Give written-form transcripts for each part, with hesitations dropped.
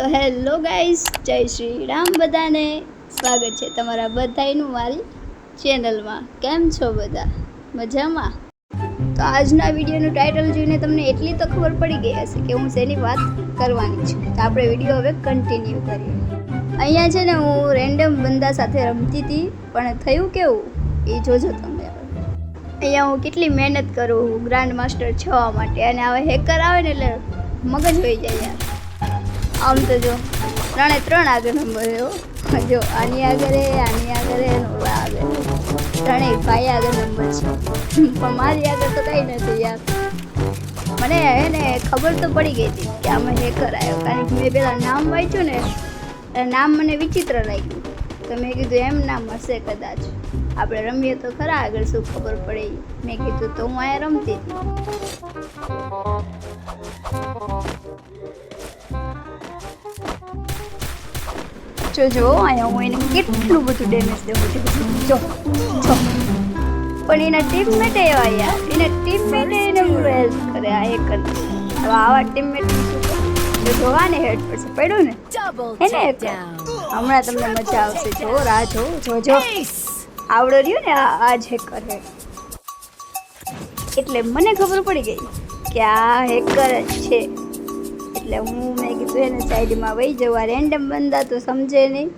તો hello guys, જય શ્રી રામ બધાને. સ્વાગત છે તમારા બધાનું મારી ચેનલમાં. કેમ છો બધા? મજામાં? તો આજના વિડીયોનું ટાઇટલ જોઈને તમને એટલી તો ખબર પડી ગઈ હશે કે હું શેની વાત કરવાની છું. તો આપણે વિડીયો હવે કન્ટિન્યુ કરીએ. અહીંયા છે ને હું રેન્ડમ બંદા સાથે રમતી હતી, પણ થયું કેવું એ જોજો તમે. અહીંયા હું કેટલી મહેનત કરું ગ્રાન્ડ માસ્ટર થવા માટે, અને હવે હેકર આવે ને એટલે મગજ હોઈ જાય યાર. આમ તો જો 3 આગળ નંબર એવો જો આની આગળ ઓલા આગળ 3 ભાઈ આગળ નંબર છે, પણ મારી આગળ તો કંઈ નથી યાર. મને એને ખબર તો પડી ગઈ હતી કે આમાં હેકર આવ્યો, કારણ કે મેં પેલા નામ વાંચ્યું ને, નામ મને વિચિત્ર લાગ્યું, તો મેં કીધું એમ નામ હશે કદાચ, આપણે રમીએ તો ખરા આગળ શું ખબર પડે. મેં કીધું તો હું અહીંયા રમતી હતી. જો અહીંયા હું એને કેટલું બધું ડેમેજ દેવું છું, જો પણ એના ટીમમેટ એવા યાર, એના ટીમમેટ એને હેલ્પ કરે. આ એક હવે આવા ટીમમેટ શું કરે, જો જોવા ને હેડ પડશે પડ્યું ને એને હમણાં તમને મજા આવશે. જો રાહ જો આવડો રહ્યો ને આ જ હેકર હે, એટલે મને ખબર પડી ગઈ કે આ હેકર જ છે. એટલે મેં કીધું એને સાઈડમાં વહી જવા. રેન્ડમ બંદા તો સમજે નહીં,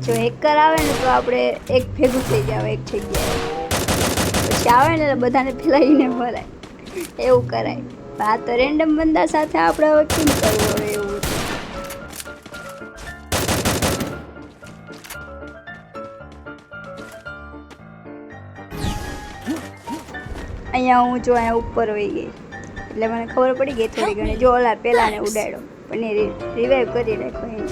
જો હેકર આવે ને તો આપણે એક ભેગું થઈ જાવ એક જગ્યાએ, પછી આવે ને એટલે બધાને ફેલાવીને મરાય, એવું કરાય. આ તો રેન્ડમ બંદા સાથે આપણે હવે કેમ કરવું હવે એવું. અહીંયા હું જો અહીંયા ઉપર વહી ગઈ, એટલે મને ખબર પડી ગઈ થોડી ઘણી. જો ઓલા પેલાને ઉડાડ્યો, પણ એ રિવાઈવ કરી રાખ્યો એને.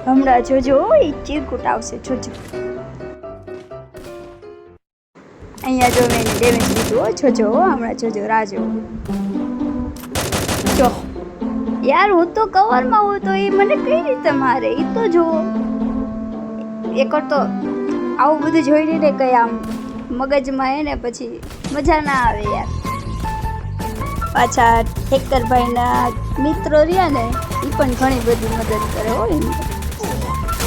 હમણાં જોજો એ ચીરકૂટ આવશે, જોજો. અહીંયા જો મેં ડેમેજ લીધું, જોજો હમણાં જોજો, રાજો જો યાર. હું તો કવરમાં હું તો એ મને કઈ રીતે મારે એ તો જો. એક તો આવું બધું જોઈને ને કઈ આમ મગજમાં એને પછી મજા ના આવે યાર. પાછા હેકરભાઈના મિત્રો રહ્યા ને એ પણ ઘણી બધી મદદ કરે હોય ને,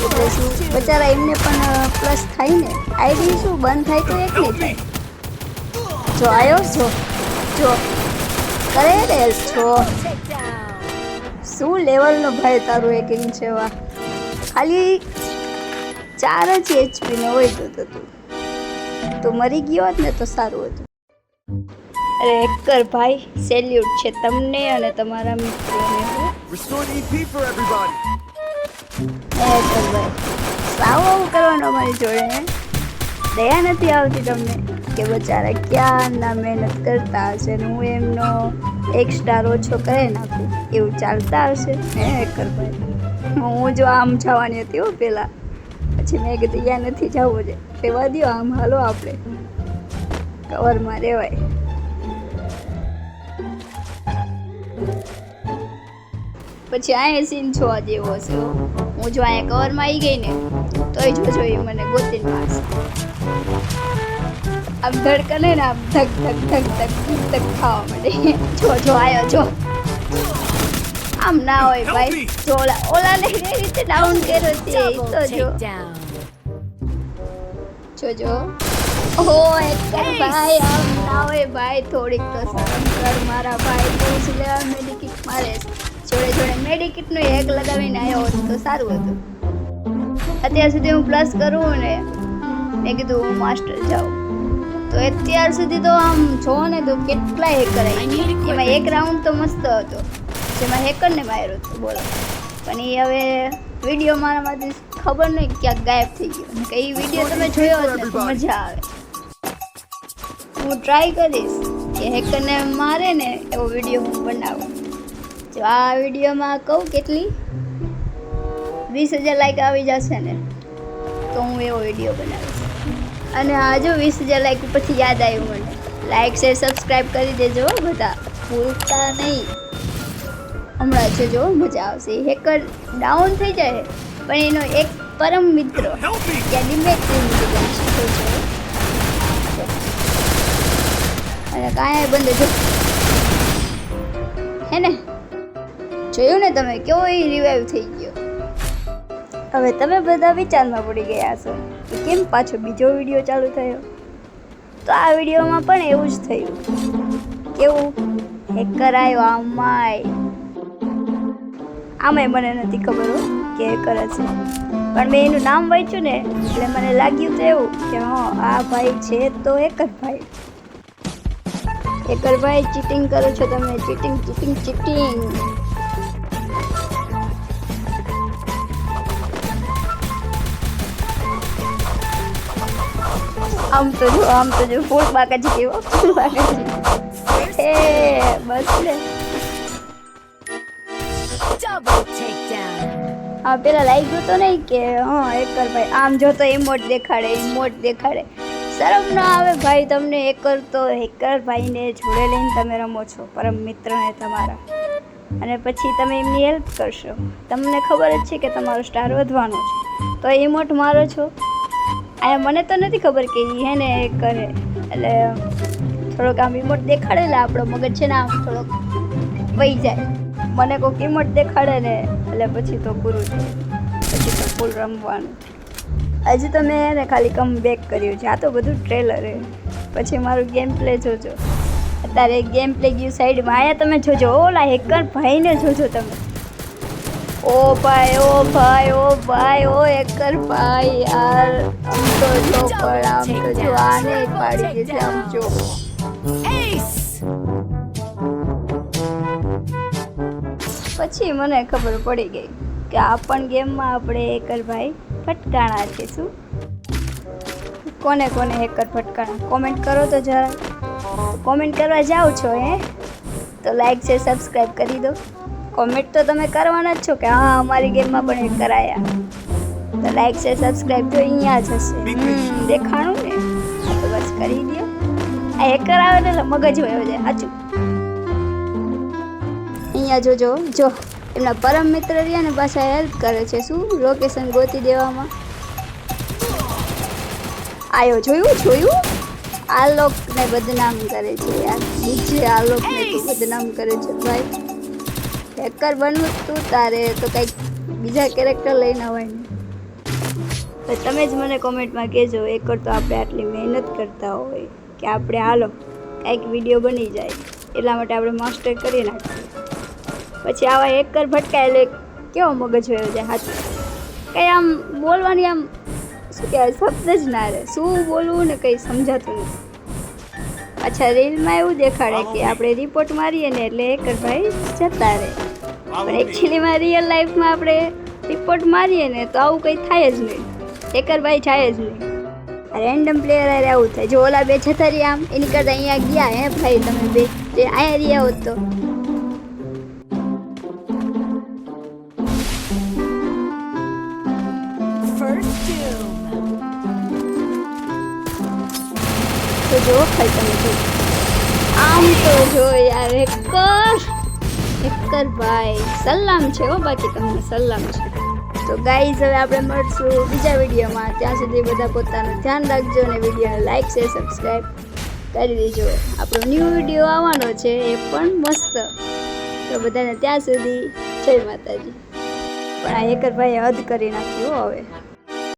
એટલે શું બચારા એમને પણ પ્લસ થાય ને. આઈડી શું બંધ થાય તો એક નહીં થાય. જો આવ્યો જો કરે ને છો, શું લેવલનો ભાઈ તારું હેકિંગ છે. વાહ, ખાલી 4 જ HP ને હોય તો મરી ગયો હોત ને તો સારું હતું. અરે હેકર ભાઈ, સેલ્યુટ છે તમને અને તમારા મિત્રોને. હેકર ભાઈ સાવ કરવાનો અમારી જોડે, દયા નથી આવતી તમને કે બચારા ક્યાંના મહેનત કરતા હશે ને હું એમનો 1 સ્ટાર ઓછો કરી નાખું, એવું ચાલતા હશે હે હેકર ભાઈ. હું જો આમ જવાની હતી હો પહેલાં, પછી મેં કીધું ત્યાં નથી જવું છે, રહેવા દો આમ, હાલો આપણે કવરમાં રહેવાય. પછી અહીંયા સીન જોવા જેવો છે. હું જો અહીંયા કવરમાં આવી ગઈ ને તોય જોજો એ મને ગોતીને મારશે. આમ ધડકને ને આમ ધક ખાવા માંડે. જો આવ્યો જો. આમ ના હોય ભાઈ, જો ઓલાને એ રીતે ડાઉન કર્યો છે તો જોજો. ઓહો હેકર ભાઈ, આમ ના હોય ભાઈ, થોડીક તો શરમ કર મારા ભાઈ. પૂછ લે મેડિકિટ મારે જોડે મેડિકિટનો હેક લગાવીને આવ્યો હોત તો સારું હતું. અત્યાર સુધી હું પ્લસ કરું ને, મેં કીધું હું માસ્ટર જાઉં, તો અત્યાર સુધી તો આમ જો ને તો કેટલા હેકર આવી. એમાં એક રાઉન્ડ તો મસ્ત હતો જેમાં હેકરને માર્યો હતો, બોલો. પણ એ હવે વિડીયો મારામાંથી ખબર નહીં ક્યાંક ગાયબ થઈ ગયો. કે એ વિડીયો તમે જોયો હોત ને તો મજા આવે. હું ટ્રાય કરીશ કે હેકરને મારે ને એવો વિડીયો હું બનાવું. જો આ વિડીયોમાં કહું કેટલી 20,000 લાઈક આવી જશે ને તો હું એવો વિડીયો બનાવીશ. અને આ જો 20,000 લાઈક પછી યાદ આવ્યું મને, લાઈક શેર સબસ્ક્રાઈબ કરી દેજો બધા, ભૂલતા નહીં. હમણાં જો મજા આવશે. હેકર ડાઉન થઈ જાય પણ એનો એક પરમ મિત્ર ત્યાં ડિમેટ્રી મૂકી જશે. અને કાંઈ બંધ જો હે હે ને? જોયું ને તમે કેવો એ રિવાઈવ થઈ ગયો. હવે તમે બધા વિચારમાં પડી ગયા છો કે કેમ પાછો બીજો વિડીયો ચાલુ થયો. તો આ વિડીયોમાં પણ એવું જ થયું. કેવું હેકર આવ્યો આમાંય મને નથી ખબર કે હેકર હશે, પણ મેં એનું નામ વાંચ્યું ને એટલે મને લાગ્યું તો એવું કે હા આ ભાઈ છે તો હેકર ભાઈ. હેકર ભાઈ ચીટિંગ કરો છો તમે, ચીટિંગ. આમ તો જો ફૂલ બાકાજી કેવો ફૂલ બાકાજી. એ બસ લે. હા પેલા લાગ્યું તો નહીં કે હા હેકર ભાઈ આમ જો તો ઇમોટ દેખાડે. શરમ ના આવે ભાઈ તમને? હેકર ભાઈને જોડે લઈને તમે રમો છો, પરમ મિત્રને તમારા, અને પછી તમે એમની હેલ્પ કરશો. તમને ખબર જ છે કે તમારો સ્ટાર વધવાનો છે, તો ઇમોટ મારો છો. આ મને તો નથી ખબર કે એ હે ને કરે, એટલે થોડોક આમ ઇમોટ દેખાડે એટલે આપણો મગજ છે ને આમ થોડોક વહી જાય. મને કોઈક ઇમોટ દેખાડે ને એટલે પછી તો પૂરું છે, પછી તો ફૂલ રમવાનું. હજી તો મેં એને ખાલી કમ બેક કર્યું છે. આ તો બધું ટ્રેલર છે, પછી મારું ગેમ પ્લે જોજો. અત્યારે ગેમ પ્લે ગયું સાઈડમાં. આયા તમે જોજો, ઓલા હેકર ભાઈને જોજો તમે. ઓ ભાઈ ઓ હેકર ભાઈ યાર, આમ તો જો પણ આમ તો જો આને પાડી દેશે. આમ જો પછી મને ખબર પડી ગઈ કે આ પણ ગેમમાં આપણે હેકર ભાઈ ફટકાણા છે. શું કોને હેકર ફટકાણા કોમેન્ટ કરો તો જરા. કોમેન્ટ કરવા જાઓ છો તો લાઈક છે સબસ્ક્રાઈબ કરી દો. કોમેન્ટ તો તમે કરવાના જ છો કે હા અમારી ગેમમાં પણ હેકર આવ્યા. તો લાઈક છે સબસ્ક્રાઈબ તો અહીંયા જ હશે, દેખાણું ને. તો બસ કરી દો. આ હેકર આવે ને એટલે મગજ વયો જાય. સાચું અહીંયા જોજો, જો એમના પરમ મિત્ર રહ્યા ને પાછા હેલ્પ કરે છે. શું લોકેશન ગોતી દેવામાં આયો. જોયું આલોકને બદનામ કરે છે યાર. બીજે આલોકને તો બદનામ કરે છે ભાઈ. હેકર બનવું તું તારે તો કંઈક બીજા કેરેક્ટર લઈને હોય ને. તો તમે જ મને કોમેન્ટમાં કહેજો હેકર તો આપણે આટલી મહેનત કરતા હોય કે આપણે હાલો કંઈક વિડીયો બની જાય એટલા માટે આપણે માસ્ટર કરી નાખીએ. પછી આવા હેકર ભટકાય એટલે કેવો મગજ વયો જાય. સાચું કંઈ આમ બોલવાની આમ શું કહેવાય શબ્દ જ ના રહે. શું બોલવું ને કંઈ સમજાતું નથી. અચ્છા રીલમાં એવું દેખાડે કે આપણે રિપોર્ટ મારીએ ને એટલે હેકર ભાઈ જતા રહે, પણ એકચ્યુઅલીમાં રિયલ લાઈફમાં આપણે રિપોર્ટ મારીએ ને તો આવું કંઈ થાય જ નહીં. હેકર ભાઈ થાય જ નહીં. રેન્ડમ પ્લેયર હારે આવું થાય. જો ઓલા બે જતા રહ્યા આમ એની કરતાં અહીંયા ગયા હે ભાઈ તમે બે અહીંયા રહ્યા હોત તો જો ખાઈ તમે જો આમ તો જો યાર હેકર ભાઈ સલામ છે હો. બાકી તમને સલામ છે. તો ગાઈઝ હવે આપણે મળશું બીજા વિડીયોમાં. ત્યાં સુધી બધા પોતાનું ધ્યાન રાખજો અને વિડીયોને લાઈક છે સબસ્ક્રાઈબ કરી દેજો. આપણો ન્યૂ વિડીયો આવવાનો છે એ પણ મસ્ત. તો બધાને ત્યાં સુધી જય માતાજી. પણ આ હેકર ભાઈએ હદ કરી નાખ્યું હવે.